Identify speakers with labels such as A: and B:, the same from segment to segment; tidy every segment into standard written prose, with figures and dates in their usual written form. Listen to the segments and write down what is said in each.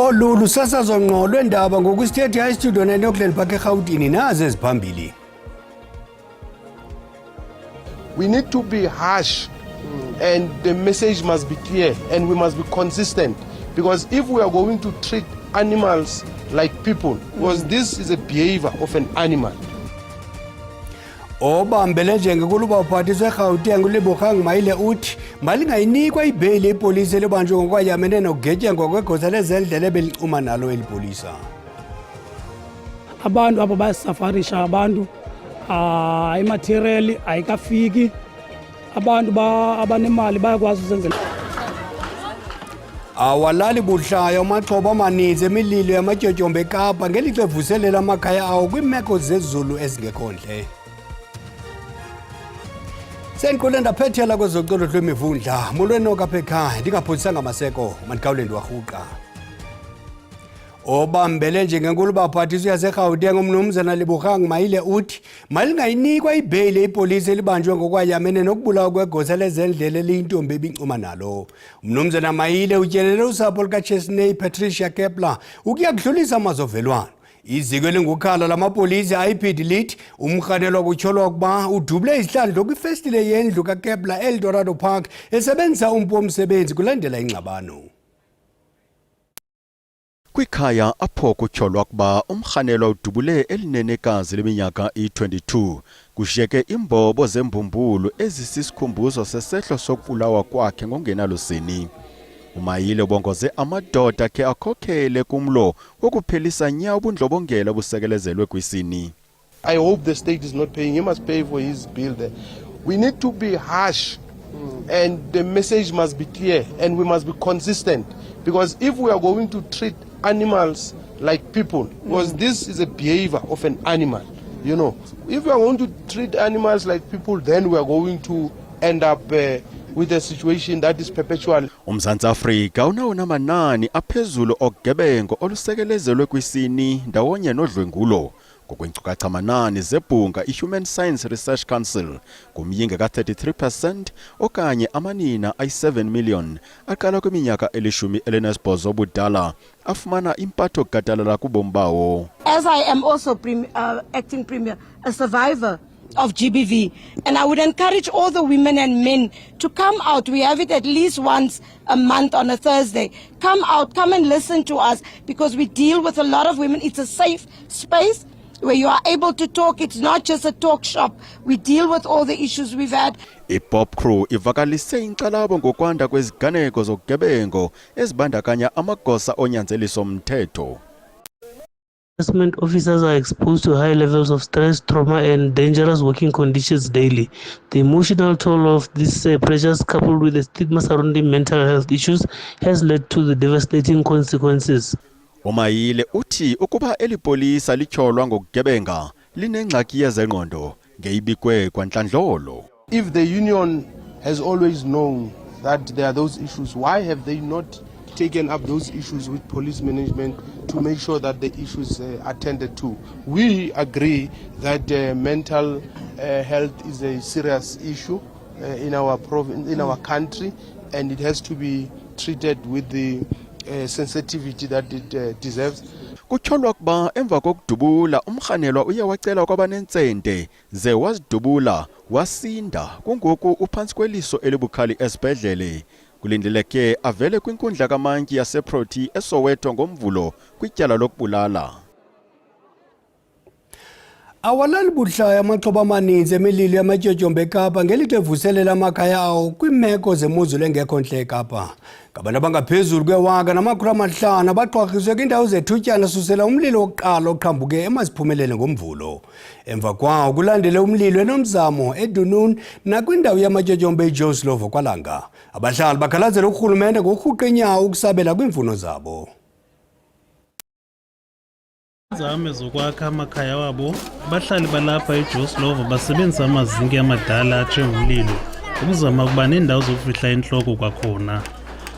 A: Olu sasazo ngqo lwendaba ngokusithethe high studio neNockland Park eGauteng nazi eziphambili.
B: We need to be harsh and the message must be clear and we must be consistent, because if we are going to treat animals like people, because this is a behavior of an animal.
A: Obambele njengekuluba uphathiswa eGauteng uLebogang Mayile uthi malingayinikwa ibheyili ipolisi elibanjwe ngokwayamene nokugetyengwa kwegosa lezendlela ebelicuma nalo elipolisa.
C: Abantu abo bayasafarisha abantu imaterial ayikafiki, abantu abanemali bayakwazi uzenzela.
A: Awalali buhlaya amaxhoba amaninzi emililo yamatyotyombe eKapa ngelixa evuselela amakhaya awo kwiimeko zezulu ezingekhontle. Senkule ndaphethela kwezocolo lwemivundla molweni okapha ekhaya ndingapholisanga maseko mandikawulendi warhuqa. Obambele njengenkuluba uphathiswa yaseGauteng umnumzana Lebogang Mayile uthi malingayinikwa ibheyili ipolisi elibanjwe ngokwayamene nokubulawa kwegosa lezendlela eliyintombi ebincuma nalo. Umnumzana Mayile utyelele usapho lukaChesney Patricia Kepler ukuya kudlulisa amazovelwano. Iziko elingukhala lamapolisa IPD lithi umrhanelwa kutyholwa ukuba udubule izihlandlo kwifestile yendlu kaKepler eLdorado Park esebenzisa umpu womsebenzi kulandela ingxabano.
D: Kwikhaya apho kutyholwa ukuba umrhanelwa udubule elinenekazi leminyaka i-22 kushiyeke imbobo zembumbulu ezisisikhumbuzo sesehlo sokubulawa kwakhe ngongenalusini. Umayile ubongoze amadoda ke akhokhele kumlo wokuphelisa nya ubundlobongela obusekelezelwe kwisini.
B: I hope the state is not paying. He must pay for his bill there. We need to be harsh and the message must be clear and we must be consistent, because if we are going to treat animals like people, because this is a behavior of an animal, you know, if we are going to treat animals like people, then we are going to end up with a situation that is perpetual.
D: Umzantsi Afrika unawona manani aphezulu okugebengo olusekelezelwe kwisini ndawonye nodlwengulo ngokwenkcukacha amanani zebhunga iHuman Science Research Council kumyinge ka-33% okanye amanina ayi-7 million aqala kwiminyaka eli-18 obudala afumana impatho gadalala kubomi bawo.
E: As I am also acting premier, a survivor of GBV, and I would encourage all the women and men to come out. We have it at least once a month on a Thursday. Come out, come and listen to us, because we deal with a lot of women. It's a safe space where you are able to talk. It's not just a talk shop. We deal with all the issues we've had.
D: I-Pop Crew ivakalise inkxalabo ngokwanda kweziganeko zokugebengo ezibandakanya amagosa onyanzeliso mthetho.
F: Assessment officers are exposed to high levels of stress, trauma, and dangerous working conditions daily. The emotional toll of these pressures, coupled with the stigma surrounding mental health issues, has led to the devastating consequences.
D: Umayile uthi ukuba elipolisa lityholwa ngokugebenga linengxaki yezengqondo ngeyibikwe kwantlandlolo.
B: If the union has always known that there are those issues, why have they not taken up those issues with police management to make sure that the issues are attended to? We agree that mental health is a serious issue in our province, in our country, and it has to be treated with the sensitivity that it deserves.
D: Kutyholwa kuba emva kokudubula umrhanelwa uye wacela kwabanentsente ze wazidubula wasinda kungoku uphantsi kweliso elibukhali esibhedlele. Kulindeleke avele kwinkundla kaMantyi yaseProti eSoweto ngomvulo kwityala lokubulala.
A: Awalali buhlaya amaxhoba amaninzi emililo yamatyotyombe eKapa ngelixa evuselela amakhaya awo kwiimeko zemozulu engekho ntle eKapa. Ngabantu abangaphezulu kwe-1,500 abaqwakhiswe kwiindawo zethutyana susela umlilo wokuqala oqhambuke emaziphumelele ngomvulo. Emva kwawo kulandele umlilo eNomzamo, eDunun nakwindawo yamatyotyombe iJoe Slovo kwaLanga. Abahlali bakhalazela urhulumente ngorhuqa inyawo ukusabela kwiimfuno zabo.
G: Zame zokwakha amakhaya wabo, abahlali balapha eJoe Slovo basebenzisa amazinki amadala atshe ngumlilo ukuzama ukuba nendawo zokufihla intloko kwakhona.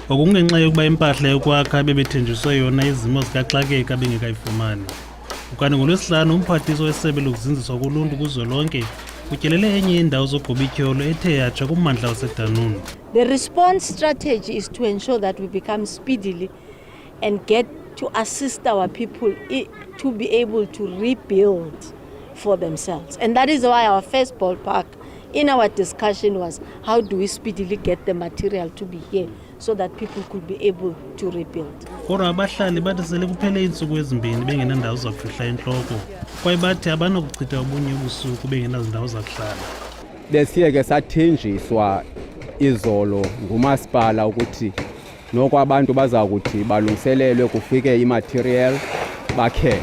G: Okungenxa yokuba impahla yokwakha bebethenjiswe yona izimo zikaxakeka bengekayifumani. Ukani ngoLwesihlanu umphathiswa wesebe lokuzinziswa koluntu kuzwelonke utyelele enye indawo zogoba ityholo ethe yatsha kummandla waseDanuni.
H: The response strategy is to ensure that we become speedily and get to assist our people to be able to rebuild for themselves. And that is why our first ballpark in our discussion was, how do we speedily get the material to be here so that people could be able to rebuild.
G: Kodwa abahlali bathi sele kuphele iintsuku ezimbini bengenandawo zakufihla entloko kwaye bathi abanokuchitha obunye ubusuku bengenazindawo zakuhlala.
I: Besiye ke sathenjiswa izolo ngumasipala ukuthi noko abantu baza kuthi balungiselelwe kufike imaterial bakhele.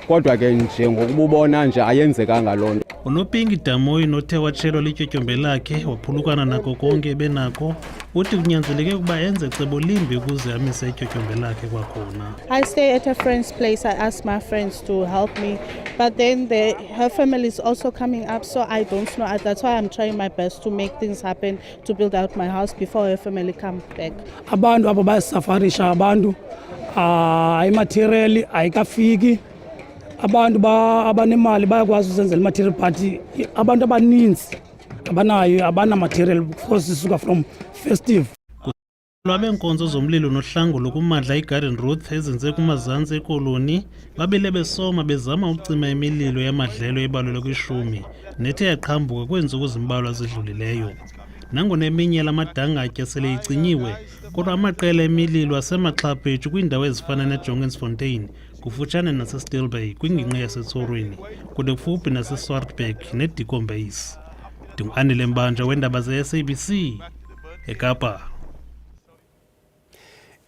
I: Kodwa ke nje ngokubona nje ayenzekanga loo nto.
G: Unopingi Damoyi nothe watshelwa lityotyombe lakhe waphulukana nako konke benako uthi kunyanzeleke ukuba enze cebo limbi ukuze amise ityotyombe lakhe kwakhona.
J: I stay at a friend's place. I asked my friends to help me, but then her family is also coming up, so I don't know. That's why I'm trying my best to make things happen to build out my house before her family come back.
C: Abantu abo bayasafarisha abantu imaterial ayikafiki. Abantu abanemali bayakwazi uzenzela material party. Abantu abaninzi abana material because isuka from festive.
G: Lwabenkonzo zomlilo nohlangulo kummandla iGarden Route ezenze kumazantsi ekoloni babele besoma bezama ucima imililo yamadlelo ebalelwe kwishumi nethe yaqhambuka kweentsuku zimbalwa zidlulileyo. Nangona eminye lamadangatya sele icinyiwe, kodwa amaqela emililo asemaxhaphethu kwiindawo ezifana neJonginsfontein kufutshane naseStilbaai kwingingqi yaseTsorweni kude kufuphi naseSwartberg neDickombay's. Ndingu-Anile Mbanja weendaba ze-SABC eKapa.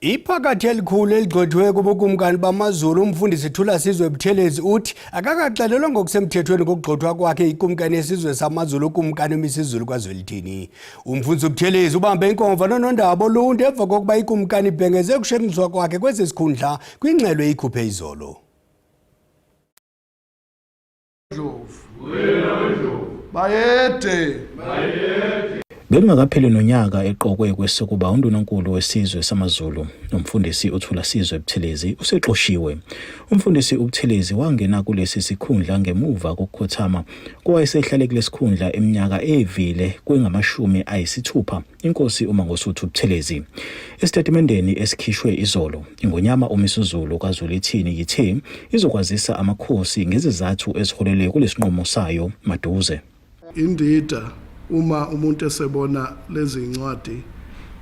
A: Iphakathi elikhulu eligxothwe kubukumkani bamaZulu umfundisi Thulasizwe Buthelezi uthi akakaxelelwa ngokusemthethweni kokugxothwa kwakhe ikumkani yesizwe samaZulu kumkani wesizulu kwaZwelithini. Umfundisi Buthelezi ubambe inkomfa nonondaba olunde emva kokuba ikumkani ibhengeze ukushenxiswa kwakhe kwesi sikhundla kwingxelo eyikhuphe izolo.
B: Bayede
K: Bekungakapheli nonyaka eqokwe kwesekuba undunankulu wesizwe samaZulu umfundisi uThulasizwe Buthelezi usexoshiwe. Umfundisi uButhelezi wangena kulesi sikhundla ngemuva kokukhothama kwayesehlale kulesikhundla eminyaka evile kwengamashumi ayisithupha inkosi uMangosuthu Buthelezi. Esitatimendeni esikhishwe izolo, iNgonyama uMisuzulu kaZwelithini yithe izokwazisa amakhosi ngezizathu eziholele kulesinqumo sayo maduze.
B: Indida uma umuntu esebona lezi incwadi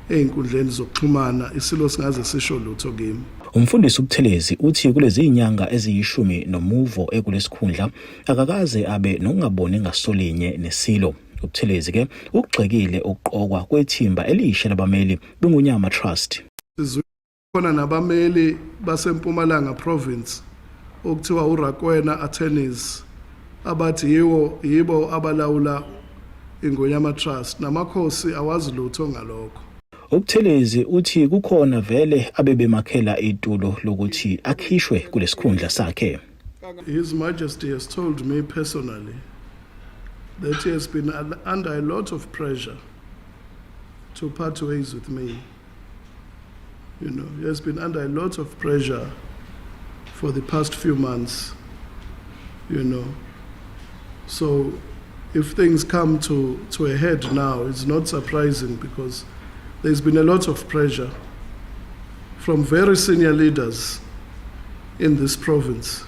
B: einkundleni zokuxhumana isilo singaze sisho lutho kimi.
K: Umfundisi uButhelezi uthi kulezi inyanga eziyishumi nomuvo ekulesikhundla akakaze abe nokungaboni ngasolinye nesilo. uButhelezi ke ukugxekile ukuqokwa kwethimba eliyishe labameli beNgonyama Trust.
B: Khona nabameli baseMpumalanga province okuthiwa uRakwena attorneys abathi yibo abalawula iNgonyama Trust namakhosi awazi lutho ngalokho.
K: uButhelezi uthi kukhona vele abebemakhela itulo lokuthi akhishwe kulesikhundla sakhe.
B: His Majesty has told me personally that he has been under a lot of pressure to part ways with me. You know, he has been under a lot of pressure for the past few months, you know. So if things come to a head now, it's not surprising because there's been a lot of pressure from very senior leaders in this province.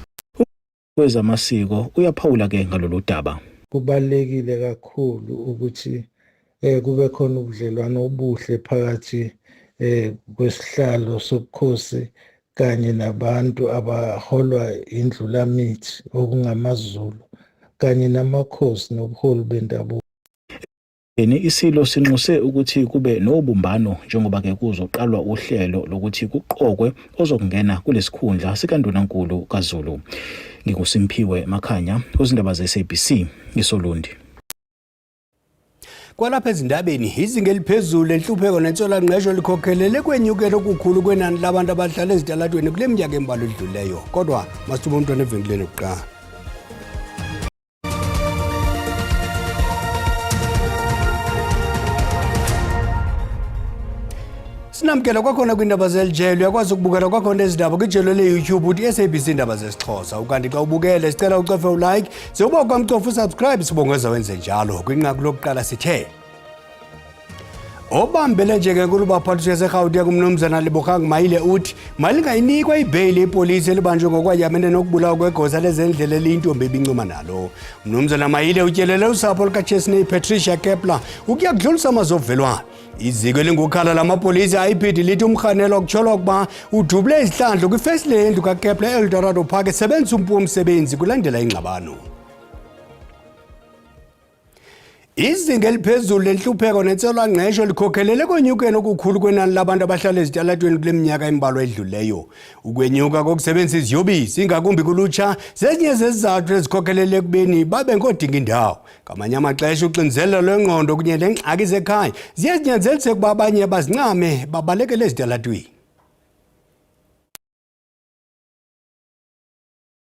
K: Kwezamasiko uyaphawula ke ngalolu daba.
L: Kubalekile kakhulu ukuthi kube khona ubudlelwano obuhle phakathi kwesihlalo sobukhosi kanye nabantu abaholwa indlulamithi okungamaZulu kanye namakhosi nobuholi bendabuko.
K: Isilo sinxuse ukuthi kube nobumbano njengoba ke kuzoqalwa uhlelo lokuthi kuqokwe ozokungena kulesikhundla sikandunankulu kaZulu. NginguSimphiwe Makhanya kuzindaba ze-SABC ngiSolundi.
A: Kwalapha ezindabeni izinga eliphezulu lenhlupheko nentswela-ngqesho likhokhelele kwenyukelo okukhulu kwenani labantu abahlala ezitalatweni kule minyaka embalwa edluleyo. Kodwa masithuba umntwana evenkileni kuqala. Sinamkela kwakhona kwindaba zelijelo uyakwazi ukubukela kwakhona ezindaba kwijelo le-YouTube uthi SABC indaba zesiXhosa. Ukanti xa ubukele sicela ucofe ulike sekuba kwamcofa usubscribe sibongeza wenze njalo kwinqaku lokuqala sithe Obambele njengenkulu baphathiswa yaseGauteng umnumzana Lebogang Maile uthi malingayinikwa ibhayili ipolisi elibanjwe ngokwayamene nokubulawa kwegosa lezendlela eliyintombi ebincuma nalo. Umnumzana Maile utyelele usapho lukaChesney Patricia Kepler ukuya kudlulisa amazovelwano. Iziko elingukhala lamapolisi IPD lithi umrhanelo okutyholwa ukuba udubule izihlandlo kwifirst lendlu kaKepler Eldorado Park esebenzisa umpu womsebenzi kulandela ingxabano. Izinga eliphezulu lenhlupheko nentswela-ngqesho likhokhelele kwenyukeni okukhulu kwenani labantu abahlala ezitalatweni kule minyaka embalwa edluleyo. Ukwenyuka kokusebenzisa iziyobisi ingakumbi kulutsha zezinye zezizathu ezikhokhelele ekubeni babe ngodinga indawo. Ngamanye amaxesha uxinzelelo lwengqondo kunye neengxaki zekhaya ziye zinyanzelise ukuba abanye bazincame babalekele ezitalatweni.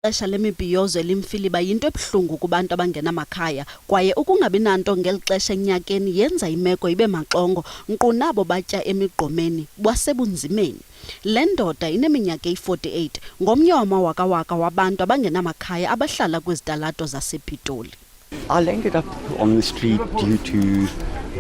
M: Ixesha lemibhiyozo elimfiliba yinto ebuhlungu kubantu abangenamakhaya kwaye ukungabi nanto ngeli xesha enyakeni yenza imeko ibe maxongo nkqu nabo batya emigqomeni bwasebunzimeni. Le ndoda ineminyaka eyi-48 ngomnye wamawakawaka wabantu abangenamakhaya abahlala kwizitalato zasePitoli.
N: I ended up on the street due to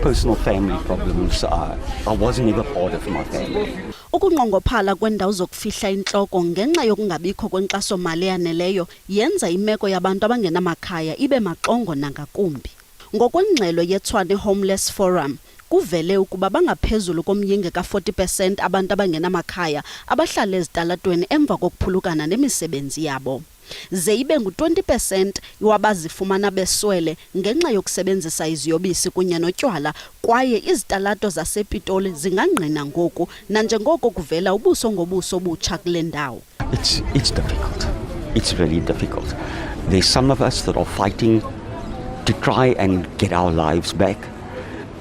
N: personal family problems. I wasn't ever part of my family.
M: Ukunqongophala kwendawo zokufihla intloko ngenxa yokungabikho kwenkxaso-mali eyaneleyo yenza imeko yabantu abangenamakhaya ibe maxongo nangakumbi. Ngokwengxelo yeTshwane Homeless Forum, kuvele ukuba bangaphezulu komyinge ka-40% abantu abangenamakhaya abahlala ezitalatweni emva kokuphulukana nemisebenzi yabo. Ze ibe ngu-20% wabazifumana beswele ngenxa yokusebenzisa iziyobisi kunye notywala kwaye izitalato zasePitoli zingangqina ngoku nanjengoko kuvela ubuso ngobuso obutsha kule ndawo.
N: It's difficult. It's really difficult. There's some of us that are fighting to try and get our lives back.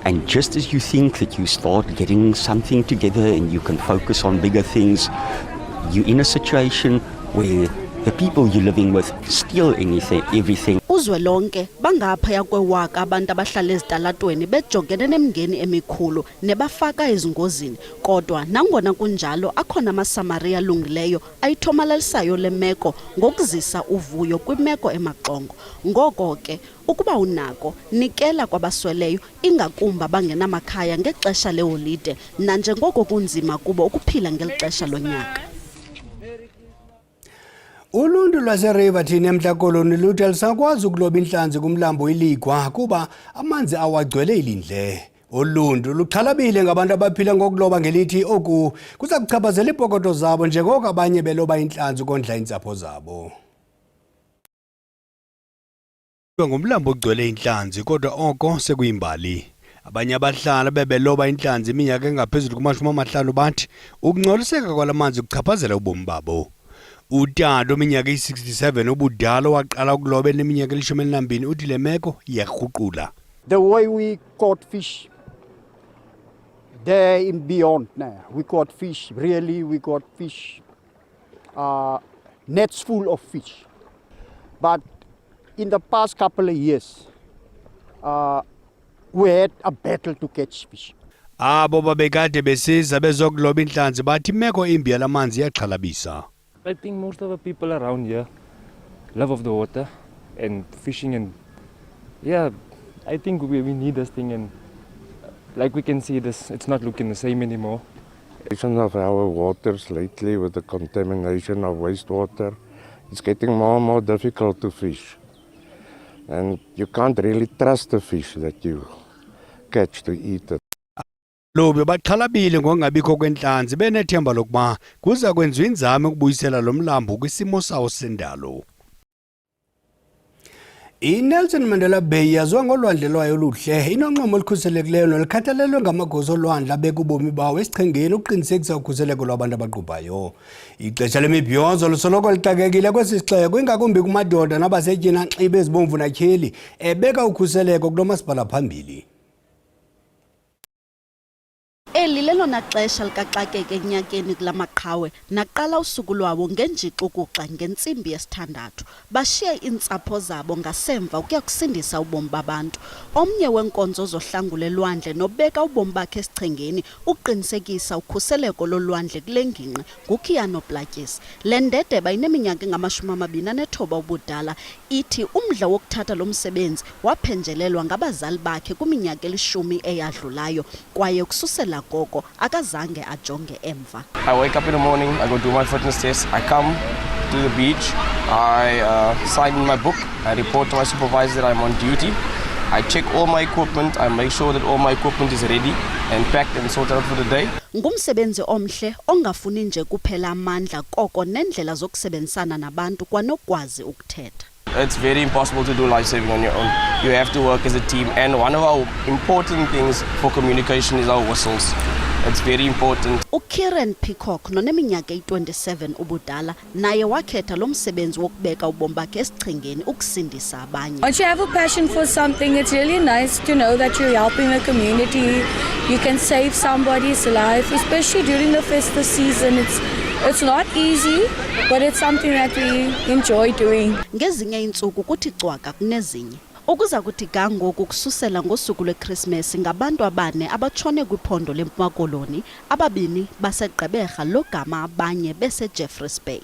N: And just as you think that you start getting something together and you can focus on bigger things, you're in a situation where the people you're living with steal everything.
M: Uzwelonke bangaphaya kwewaka abantu abahlala ezitalatweni bejongene nemingeni emikhulu nebafaka ezingozini, kodwa nangona kunjalo akhona amaSamaria alungileyo ayithomalalisayo le meko ngokuzisa uvuyo kwimeko emaxongo. Ngoko ke ukuba unako nikela kwabasweleyo ingakumbi abangenamakhaya ngexesha leholide nanjengoko kunzima kubo ukuphila ngeli xesha lonyaka.
A: Uluntu lwaseRiverton eMntla-Koloni luthi alisakwazi ukuloba intlanzi kumlambo iLigwa kuba amanzi awagcwele ilindle. Uluntu luxhalabile ngabantu abaphila ngokuloba ngelithi oku kuza kuchaphazela iipokoto zabo njengoko abanye beloba intlanzi ukondla iintsapho zabo. Ngumlambo ogcwele intlanzi kodwa oko sekuyimbali. Abanye abahlala bebeloba intlanzi iminyaka engaphezulu kuma-50 bathi ukungcoliseka kwala manzi kuchaphazela ubomi babo. Utata ominyaka eyi-67 ubudala waqala ukuloba eneminyaka eyi-12 uthi le meko yarhuqula.
O: The way we caught fish there in beyond now, we caught fish, really we caught fish, nets full of fish. But in the past couple of years, we had a battle to catch fish.
A: Abo babekade besiza bezokuloba intlanzi bathi imeko imbi yala manzi yaxhalabisa.
P: I think most of the people around here love of the water and fishing, and yeah, I think we need this thing, and like we can see this, it's not looking the same anymore.
Q: Of our waters lately with the contamination of wastewater, it's getting more and more difficult to fish, and you can't really trust the fish that you catch to eat it.
A: Lobe baxhalabile ngokungabikho kwentlanzi benethemba lokuba kuza kwenziwa inzame ukubuyisela lo mlambo kwisimo sawo sendalo. INelson Mandela Bay yaziwa ngolwandle lwayo oluhle, inonxweme olukhuselekileyo nolikhathalelwe ngamagosa olwandle abeka ubomi bawo esichengeni ukuqinisekisa ukhuseleko lwabantu abaqubhayo. Ixesha lemibhiyozo lusoloko lixakekile kwesi sixeko ingakumbi kumadoda nabasetyhini anxibe ezibomvu natyheli ebeka ukhuseleko kulo masipala phambili.
M: Eli lelona xesha likaxakeke enyakeni kula maqhawe naqala usuku lwawo ngenjixukuxa ngentsimbi yesithandathu. Bashiye iintsapho zabo ngasemva ukuya kusindisa ubomi babantu. Omnye wenkonzo zohlangula elwandle nobeka ubomi bakhe esichengeni uqinisekisa ukhuseleko lolwandle kule ngingqi nguKiano Plaatjes. Le ndedeba ineminyaka engama-29 ubudala. Ithi umdla wokuthatha lo msebenzi waphenjelelwa ngabazali bakhe kwiminyaka eli-10 eyadlulayo kwaye ukususela koko akazange ajonge emva.
R: I wake up in the morning, I go do my fitness test, I come to the beach, I sign in my book, I report to my supervisor that I'm on duty, I check all my equipment, I make sure that all my equipment is ready and packed and sorted out for the day.
M: Ngumsebenzi omhle ongafuni nje kuphela amandla koko nendlela zokusebenzisana nabantu kwanokwazi ukuthetha.
R: It's very impossible to do life saving on your own. You have to work as a team, and one of our important things for communication is our whistles. It's very important.
M: uKieran Peacock noneminyaka eyi-27 ubudala naye wakhetha lo msebenzi wokubeka ubomi bakhe esichengeni ukusindisa abanye.
S: Once you have a passion for something, it's really nice to know that you're helping the community. You can save somebody's life, especially during the festive season. It's not easy, but it's something that we enjoy doing.
M: Ngezinye iintsuku kuthi cwaka kunezinye. Ukuza kuthi gangoku kususela ngosuku lweChristmas ngabantu abane abatshone kwiphondo leMpuma Koloni, ababini baseGqeberha logama abanye beseJeffreys Bay.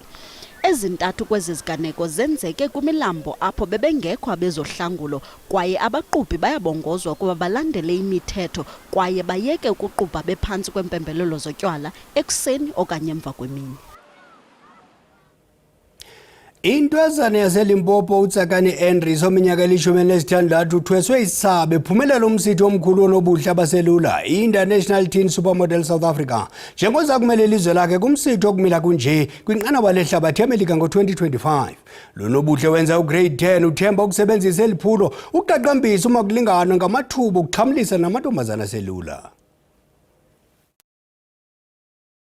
M: Ezintathu kwezi ziganeko zenzeke kwimilambo apho bebengekho abezohlangulo kwaye abaqubhi bayabongozwa kuba balandele imithetho kwaye bayeke ukuqubha bephantsi kwempembelelo zotywala ekuseni okanye emva kwemini.
A: Intwazana yaseLimpopo uTsakani Henry sominyaka eli-16 uthweswe isabe ephumelela umsithi omkhulu onobuhle abaselula i-International Teen Supermodel South Africa njengoza kumele ilizwe lakhe kumsithi okumila kunje kwinqanaba lehlabathi eMelika ngo-2025. Lo nobuhle wenza ugrade 10 uthemba ukusebenzisa eliphulo ukuqaqambisa uma kulingana ngamathuba ukuxhamlisa namantombazana aselula.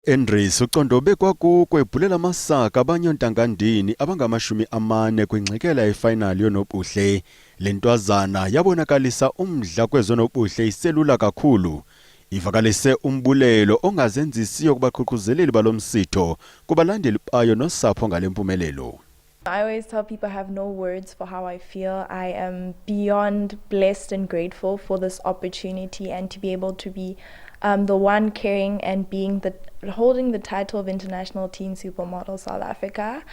D: Andries uqondobe kwakuko ebhulela amasaka abanye ontangandini abangama-40 kwingxikela yefinali yonobuhle. Le ntwazana yabonakalisa umdla kwezonobuhle iselula kakhulu. Ivakalise umbulelo ongazenzisiyo kubaqhuqhuzeleli balomsitho kubalandeli bayo nosapho ngale mpumelelo.
T: I always tell people I have no words for how I feel. I am beyond blessed and grateful for this opportunity and to be able to be the one carrying and holding the title of International Teen Supermodel South Africa.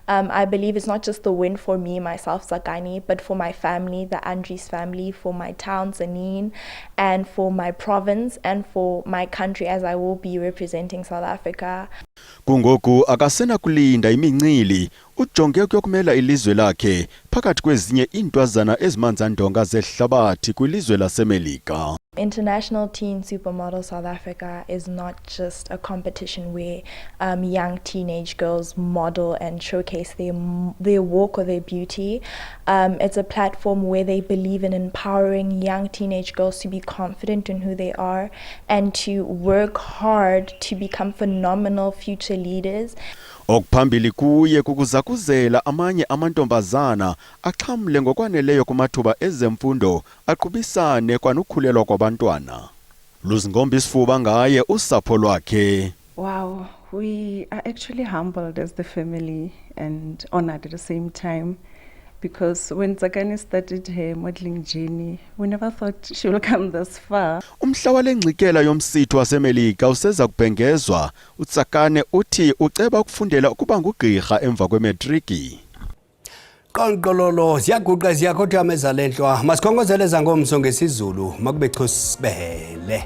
T: I believe it's not just the win for me, myself, Tsakani, but for my family, the Andries family, for my town, Tzaneen, and for my province and for my country as I will be representing South Africa.
D: Kungoku akasena kulinda imincili ujonge ukuyokumela ilizwe lakhe phakathi kwezinye intwazana ezimanzandonga zehlabathi kwilizwe laseMelika.
T: International Teen Supermodel South Africa is not just a competition where young teenage girls model and showcase their walk or their beauty. It's a platform where they believe in empowering young teenage girls to be confident in who they are and to work hard to become phenomenal future leaders.
D: Okuphambili kuye kukuzakuzela amanye amantombazana axhamle ngokwaneleyo kumathuba ezemfundo aqhubisane kwanokukhulelwa kwabantwana. Luzingombe isifuba ngaye usapho lwakhe.
U: Wow, we are actually humbled as the family and honored at the same time. Because when Tsakani started her modeling journey, we never thought she will come this far.
D: Umhla walengxikela yomsitho waseMelika useza kubhengezwa. uTsakane uthi uceba ukufundela ukuba ngugqirha emva kwemetriki.
A: Qonqololo ziyaguqa ziyakhothama ezalenhlwa masikhongozele zangomso ngesizulu makube chosibele.